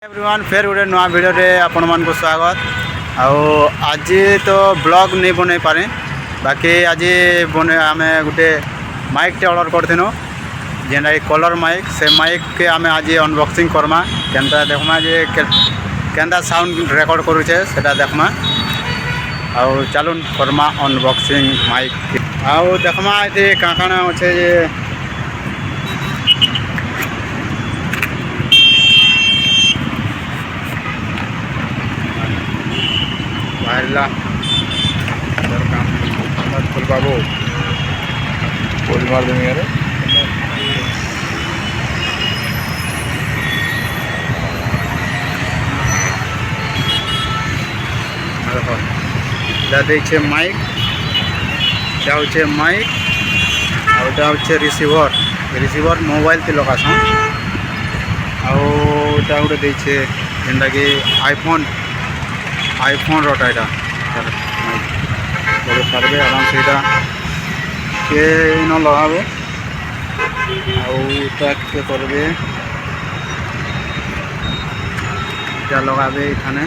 Everyone फिर गोटे नुआ भिडियो आपण मान को स्वागत। आज तो ब्लॉग नहीं बन पारे बाकी आज बने आम गोटे माइक टे ऑर्डर करथिनो जेना कलर माइक से माइक के आम आज अनबॉक्सिंग करमा केनता देखमा जे केनता साउंड रिकॉर्ड करूचे सेटा देखमा आउ चलून करमा अनबॉक्सिंग माइक आउ देखमा ये काकाना अच्छे जे बाहरला फुल बाबू फुल मार देंगे यार देखो माइक हूँ माइक आउटा हूँ रिसीवर मोबाइल ती लगासन आउटा गोटे देखे जेनटा कि आईफोन रोटा लगे पारे आराम से के न लगाबे आउटा के करबे इटा लगाबे एखाने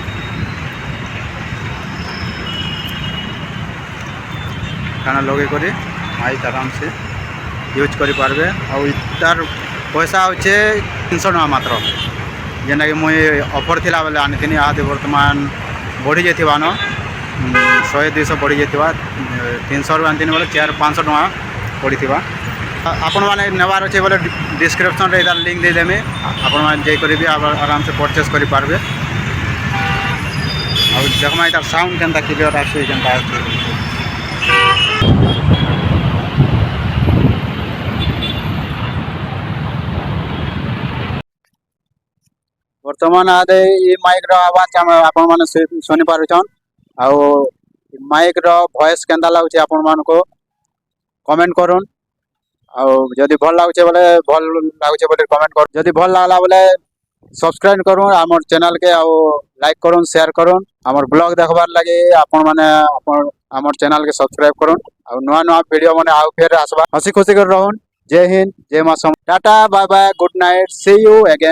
खाना लगे कर माइक आराम से यूज करि पारबे आउ इतार पैसा होचे 300 टका मात्र जेना कि मुई ऑफर थिला बेले आनी आदि वर्तमान बढ़ी जाइए न 100-200 बढ़ी जाइए 300 रु आनी बोले 400-500 टका पड़ता आपण मैंने नेबार अच्छे बोले डिस्क्रिप्शन रे इधर लिंक देदेमी आपण मैंने जाकर भी आराम से परचेस करि पारबे और देखमा इधर साउंड केनता क्लियर आसे केनता वर्तमान आदे ये माइक रो आवाज आपण माने सुनि पारुछन आउ माइक रो वॉइस केंदा लागुचे आपण मान को कमेंट करूँ आउ जदि भल लागुचे बोले भल लागुचे बोले कमेंट कर जदि भल लागला बोले सब्सक्राइब करूँ हमर चैनल के आउ लाइक करूँ शेयर करूँ हमर ब्लॉग देखबार लगे आपण माने हमर चैनल के सब्सक्राइब करूँ आउ नुआ नुआ वीडियो माने आउ फेर आसबा हसी खुशी कर रहूँ। जय हिंद जय मां tata bye bye good night see you again.